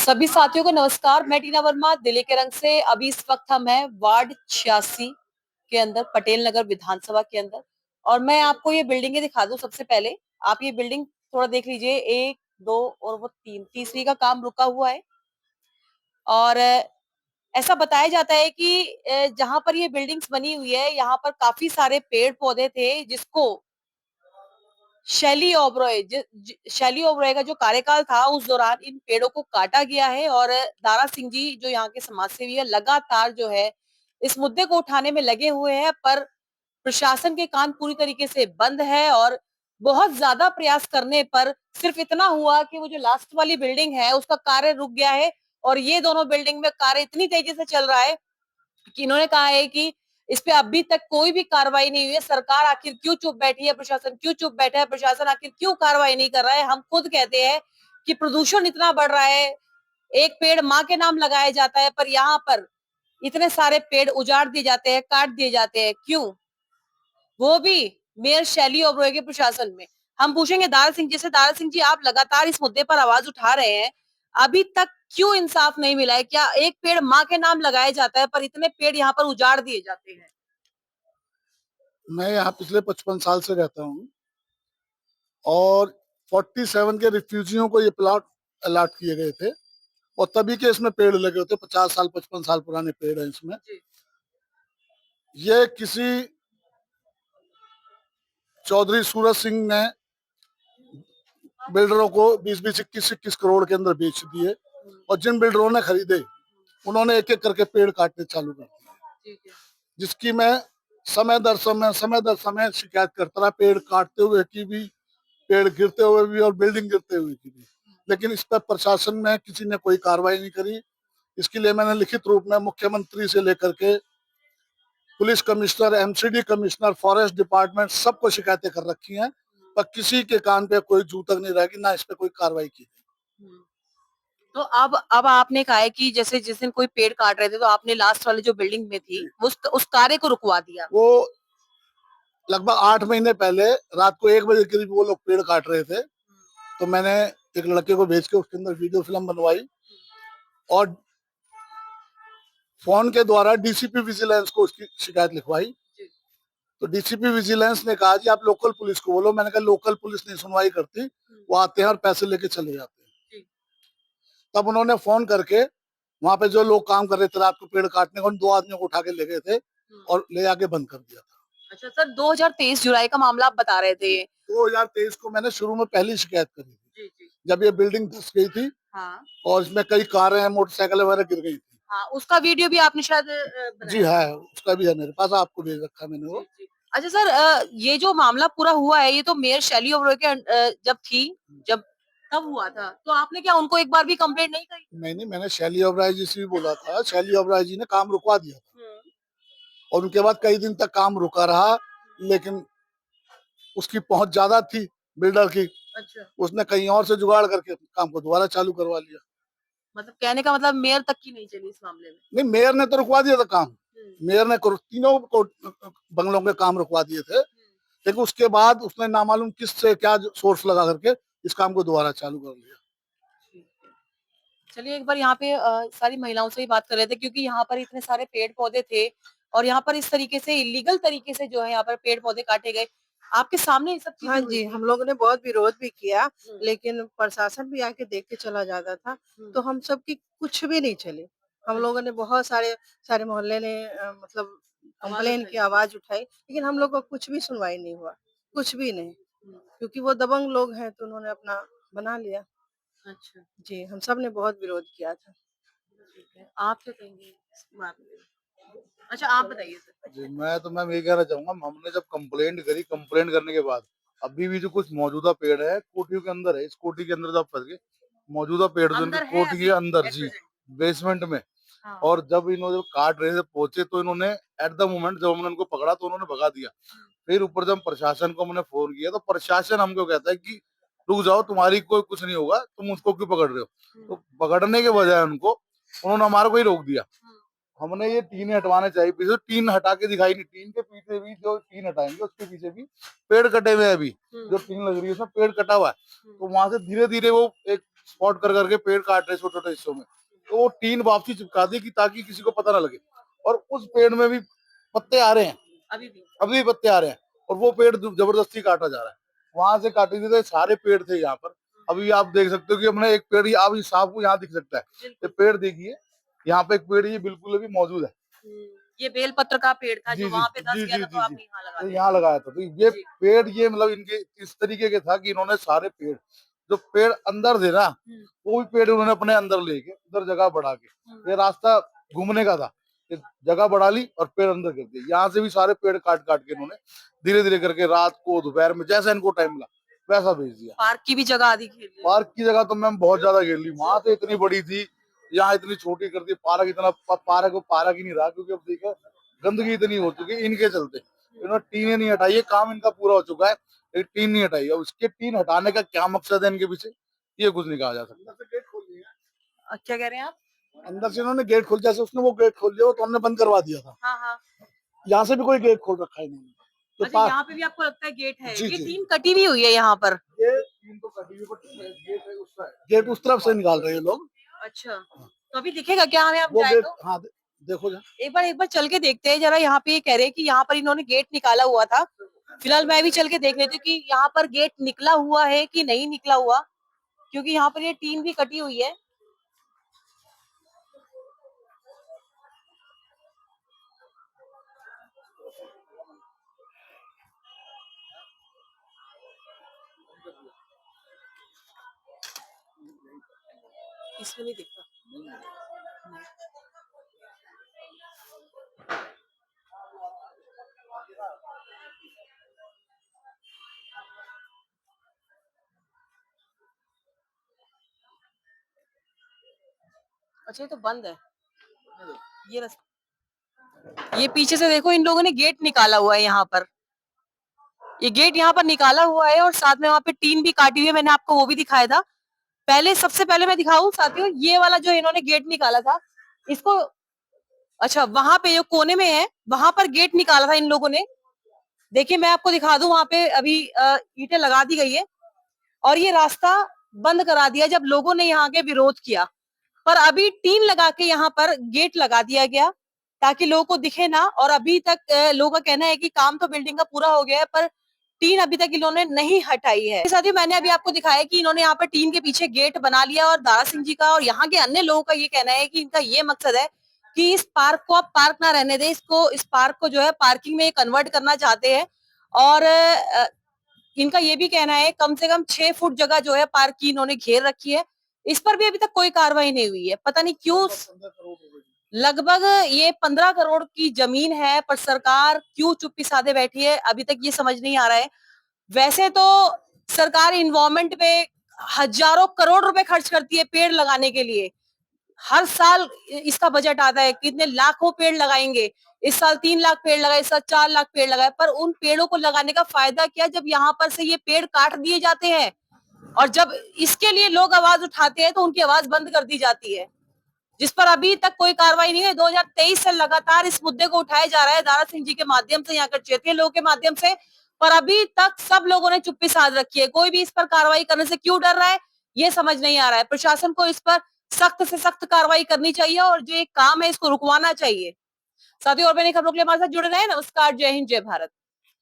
सभी साथियों को नमस्कार। मैं टीना वर्मा दिल्ली के रंग से। अभी इस वक्त हम हैं वार्ड 86 के अंदर, पटेल नगर विधानसभा के अंदर। और मैं आपको ये बिल्डिंगें दिखा दूं। सबसे पहले आप ये बिल्डिंग थोड़ा देख लीजिए। एक, दो और वो तीन, तीसरी का काम रुका हुआ है। और ऐसा बताया जाता है कि जहां पर ये बिल्डिंग्स बनी हुई है, यहाँ पर काफी सारे पेड़ पौधे थे, जिसको शैली ओबरॉय का जो कार्यकाल था उस दौरान इन पेड़ों को काटा गया है। और दारा सिंह जी जो यहाँ के समाज सेवी है, लगातार जो है इस मुद्दे को उठाने में लगे हुए हैं, पर प्रशासन के कान पूरी तरीके से बंद है। और बहुत ज्यादा प्रयास करने पर सिर्फ इतना हुआ कि वो जो लास्ट वाली बिल्डिंग है उसका कार्य रुक गया है। और ये दोनों बिल्डिंग में कार्य इतनी तेजी से चल रहा है कि इन्होंने कहा है कि इस पे अभी तक कोई भी कार्रवाई नहीं हुई है। सरकार आखिर क्यों चुप बैठी है, प्रशासन क्यों चुप बैठा है, प्रशासन आखिर क्यों कार्रवाई नहीं कर रहा है। हम खुद कहते हैं कि प्रदूषण इतना बढ़ रहा है, एक पेड़ माँ के नाम लगाया जाता है, पर यहाँ पर इतने सारे पेड़ उजाड़ दिए जाते हैं, काट दिए जाते हैं, क्यों? वो भी मेयर शैली ओबरॉय के प्रशासन में। हम पूछेंगे दारा सिंह जी से। दारा सिंह जी, आप लगातार इस मुद्दे पर आवाज उठा रहे हैं, अभी तक क्यों इंसाफ नहीं मिला है? क्या एक पेड़ माँ के नाम लगाया जाता है, पर इतने पेड़ यहाँ पर उजाड़ दिए जाते हैं? मैं यहाँ पिछले 55 साल से रहता हूँ और 47 के रिफ्यूजियों को ये प्लॉट अलॉट किए गए थे और तभी के इसमें पेड़ लगे होते। 50 साल 55 साल पुराने पेड़ हैं इसमें। ये किसी चौधरी सूरज सिंह ने बिल्डरों को 20-20 21-21 करोड़ के अंदर बेच दिए और जिन बिल्डरों ने खरीदे उन्होंने एक एक करके पेड़ काटने चालू कर दिए, जिसकी मैं समय दर समय शिकायत करता रहा, पेड़ काटते हुए की भी, पेड़ गिरते हुए भी और बिल्डिंग गिरते हुए की भी। लेकिन इस पर प्रशासन में किसी ने कोई कार्रवाई नहीं करी। इसके लिए मैंने लिखित रूप में मुख्यमंत्री से लेकर के police commissioner, MCD commissioner, forest department सबको शिकायतें कर रखी हैं, पर किसी के कान पे कोई जू तक नहीं रहेगी, ना इस पे कोई कार्रवाई की गई। तो अब आपने कहा है कि जैसे जिस दिन कोई पेड़ काट रहे थे तो आपने लास्ट वाले जो बिल्डिंग में थी उस कार्य को रुकवा दिया। वो लगभग 8 महीने पहले रात को 1 बजे करीब वो लोग पेड़ काट रहे थे, तो मैंने एक लड़के को भेज के उसके अंदर वीडियो फिल्म बनवाई और फोन के द्वारा डीसीपी विजिलेंस को उसकी शिकायत लिखवाई। तो डीसीपी विजिलेंस ने कहा कि आप लोकल पुलिस को बोलो। मैंने कहा लोकल पुलिस नहीं सुनवाई करती, वो आते हैं और पैसे लेके चले जाते हैं। तब उन्होंने फोन करके वहां पे जो लोग काम कर रहे थे रात को पेड़ काटने को, उन 2 आदमियों को उठा के ले गए थे और ले आके बंद कर दिया था। अच्छा सर, 2023 जुलाई का मामला आप बता रहे थे। 2023 को मैंने शुरू में पहली शिकायत करी थी, जब ये बिल्डिंग धस गई थी। हाँ। और इसमें कई कारें, मोटरसाइकिल वगैरह गिर गई थी। हाँ, उसका वीडियो भी आपने शायद जी हाँ, उसका भी है मेरे पास, आपको भेज रखा मैंने वो। अच्छा सर, ये जो मामला पूरा हुआ है, ये तो मेयर शैली ओबरॉय के जब तब हुआ था, तो आपने क्या उनको एक बार भी कंप्लेंट नहीं करी? नहीं, मैंने शैली ओबराय जी से भी बोला था। शैली ओबराय जी ने काम रुकवा दिया था और उनके बाद कई दिन तक काम रुका रहा, लेकिन उसकी पहुंच ज्यादा थी बिल्डर की। अच्छा। उसने कहीं और से जुगाड़ करके काम को दोबारा चालू करवा लिया। मतलब कहने का मतलब मेयर तक की नहीं चली इस मामले में? नहीं, मेयर ने तो रुकवा दिया था काम। मेयर ने तीनों को बंगलों के काम रुकवा दिए थे, लेकिन उसके बाद उसने नामालूम किस से क्या सोर्स लगा करके इस काम को दोबारा चालू कर लिया। चलिए, एक बार यहाँ पे सारी महिलाओं से ही बात कर रहे थे, क्योंकि यहाँ पर इतने सारे पेड़ पौधे थे और यहाँ पर इस तरीके से इलीगल तरीके से जो है यहाँ पर पेड़ पौधे काटे गए। आपके सामने ये सब चीजें हाँ जी, हम लोगों ने बहुत विरोध भी किया, लेकिन प्रशासन भी आके देख के चला जाता था, तो हम सब की कुछ भी नहीं चले। हम लोगों ने बहुत सारे मोहल्ले ने मतलब कंप्लेन की आवाज उठाई, लेकिन हम लोग को कुछ भी सुनवाई नहीं हुआ, कुछ भी नहीं, क्योंकि वो दबंग लोग हैं तो उन्होंने अपना बना लिया। अच्छा जी, हम सब ने बहुत विरोध किया था। आप क्या कहेंगे इस मामले में? अच्छा, आप बताइए सर। जी, मैं ये कहना चाहूंगा, हमने जब कंप्लेंट करने के बाद अभी भी जो कुछ मौजूदा पेड़ है कोठियों के अंदर है, इस कोठी के अंदर जब फंस गए मौजूदा पेड़ जो कोठी के अंदर जी बेसमेंट में। हाँ। और जब इन्होंने काट रहे थे पहुंचे तो इन्होंने एट द मोमेंट जब हमने उनको पकड़ा तो उन्होंने भगा दिया। फिर ऊपर जब प्रशासन को हमने फोन किया तो प्रशासन हमको कहता है कि रुक जाओ, तुम्हारी कोई कुछ नहीं होगा, तुम उसको क्यों पकड़ रहे हो। तो पकड़ने के बजाय उन्होंने हमारे को ही रोक दिया। हमने ये टीन हटवाने चाहिए, पीछे टीन हटा के दिखाई नहीं। टीन के पीछे भी जो टीन हटाएंगे उसके पीछे भी पेड़ कटे हुए हैं। अभी जो टीन लग रही है उसमें पेड़ कटा हुआ है, तो वहां से धीरे धीरे वो एक स्पॉट कर करके पेड़ काट रहे छोटे छोटे हिस्सों में, तो वो टीन वापसी चिपका दी कि ताकि किसी को पता ना लगे। और उस पेड़ में भी पत्ते आ रहे हैं, अभी भी पत्ते आ रहे हैं, और वो पेड़ जबरदस्ती काटा जा रहा है। वहां से काटे थे, सारे पेड़ थे यहाँ पर। अभी आप देख सकते हो कि हमने एक पेड़, आप इस सांप को यहाँ दिख सकता है, ये पेड़ देखिए, यहाँ पे एक पेड़ ये बिल्कुल अभी मौजूद है। ये बेलपत्र का पेड़ था जी जो जी वहां पे धस जी गया जी था, तो जी आपने जी, यहाँ लगा तो दिया। यहाँ लगाया था। तो ये जी। पेड़, ये मतलब इनके इस तरीके के था कि इन्होंने सारे पेड़, जो पेड़ अंदर थे ना, वो भी पेड़ उन्होंने अपने अंदर लेके उधर जगह बढ़ा के, ये रास्ता घूमने का था, ये जगह बढ़ा ली और पेड़ अंदर कर दिए। यहाँ से भी सारे पेड़ काट काट के इन्होंने धीरे धीरे करके रात को, दोपहर में, जैसा इनको टाइम मिला वैसा भेज दिया। पार्क की भी जगह आधी घेर ली। पार्क की जगह तो मैम बहुत ज्यादा घेर ली, वहां तो इतनी बड़ी थी, यहाँ इतनी छोटी कर दी। पार्क इतना पार्क ही नहीं रहा, क्योंकि अब देखो गंदगी इतनी हो चुकी है इनके चलते। इन्होंने टीनें नहीं हटाई, ये काम इनका पूरा हो चुका है, लेकिन टीन नहीं हटाई। अब इसके टीन हटाने का क्या मकसद है इनके पीछे, ये कुछ नहीं कहा जा सकता। गेट खोल दिया, क्या कह रहे हैं आप? अंदर से इन्होंने गेट खोल, जैसे उसने वो गेट खोल दिया, वो तो हमने बंद करवा दिया था। हाँ हाँ। यहाँ से भी कोई गेट खोल रखा है इन्होंने, तो अच्छा, यहाँ पे भी आपको लगता है गेट है? जी ये जी, टीन कटी भी हुई है यहाँ पर। ये टीन तो कटी हुई, बट गेट है उस साइड, गेट उस तरफ से निकाल रहे हैं लोग। अच्छा, तो अभी दिखेगा क्या हमें, आप वो जाए गेट, तो? हाँ देखो जा, एक बार चल के देखते हैं जरा। यहाँ पे ये कह रहे हैं कि यहाँ पर इन्होंने गेट निकाला हुआ था। फिलहाल मैं भी चल के देख लेती हूँ कि यहाँ पर गेट निकला हुआ है कि नहीं निकला हुआ, क्योंकि यहाँ पर ये टीन भी कटी हुई है। इसमें नहीं दिख रहा। अच्छा, ये तो बंद है, ये रास्ता। ये पीछे से देखो, इन लोगों ने गेट निकाला हुआ है यहाँ पर। ये गेट यहाँ पर निकाला हुआ है और साथ में वहां पे टीन भी काटी हुई है, मैंने आपको वो भी दिखाया था। पहले, सबसे पहले मैं दिखाऊं साथियों, ये वाला जो इन्होंने गेट निकाला था, इसको, अच्छा वहां पे जो कोने में है वहां पर गेट निकाला था इन लोगों ने। देखिए मैं आपको दिखा दूं, वहां पे अभी ईंटें लगा दी गई है और ये रास्ता बंद करा दिया जब लोगों ने यहाँ के विरोध किया। पर अभी टीन लगा के यहाँ पर गेट लगा दिया गया ताकि लोगों को दिखे ना। और अभी तक लोगों का कहना है कि काम तो बिल्डिंग का पूरा हो गया है, पर टीन अभी तक इन्होंने नहीं हटाई है। साथियों, मैंने अभी आपको दिखाया कि इन्होंने यहाँ पर टीन के पीछे गेट बना लिया, और दारा सिंह जी का और यहाँ के अन्य लोगों का ये कहना है कि इनका ये मकसद है कि इस पार्क को आप पार्क ना रहने दें, इस पार्क को जो है पार्किंग में कन्वर्ट करना चाहते हैं। और इनका ये भी कहना है कम से कम 6 फुट जगह जो है पार्क की इन्होंने घेर रखी है। इस पर भी अभी तक कोई कार्रवाई नहीं हुई है, पता नहीं क्यों। लगभग ये 15 करोड़ की जमीन है, पर सरकार क्यों चुप्पी साधे बैठी है, अभी तक ये समझ नहीं आ रहा है। वैसे तो सरकार इन्वायरमेंट पे हजारों करोड़ रुपए खर्च करती है पेड़ लगाने के लिए। हर साल इसका बजट आता है, कितने लाखों पेड़ लगाएंगे। इस साल 3 लाख पेड़ लगाए, इस साल 4 लाख पेड़ लगाए, पर उन पेड़ों को लगाने का फायदा क्या जब यहाँ पर से ये पेड़ काट दिए जाते हैं, और जब इसके लिए लोग आवाज उठाते हैं तो उनकी आवाज बंद कर दी जाती है, जिस पर अभी तक कोई कार्रवाई नहीं है। 2023 से लगातार इस मुद्दे को उठाया जा रहा है दारा सिंह जी के माध्यम से, यहाँ के क्षेत्रीय लोगों के माध्यम से, पर अभी तक सब लोगों ने चुप्पी साध रखी है। कोई भी इस पर कार्रवाई करने से क्यों डर रहा है, ये समझ नहीं आ रहा है। प्रशासन को इस पर सख्त से सख्त कार्रवाई करनी चाहिए और जो एक काम है इसको रुकवाना चाहिए। साथियों, और मैंने खबरों के लिए हमारे साथ जुड़े रहे। नमस्कार, जय हिंद, जय भारत।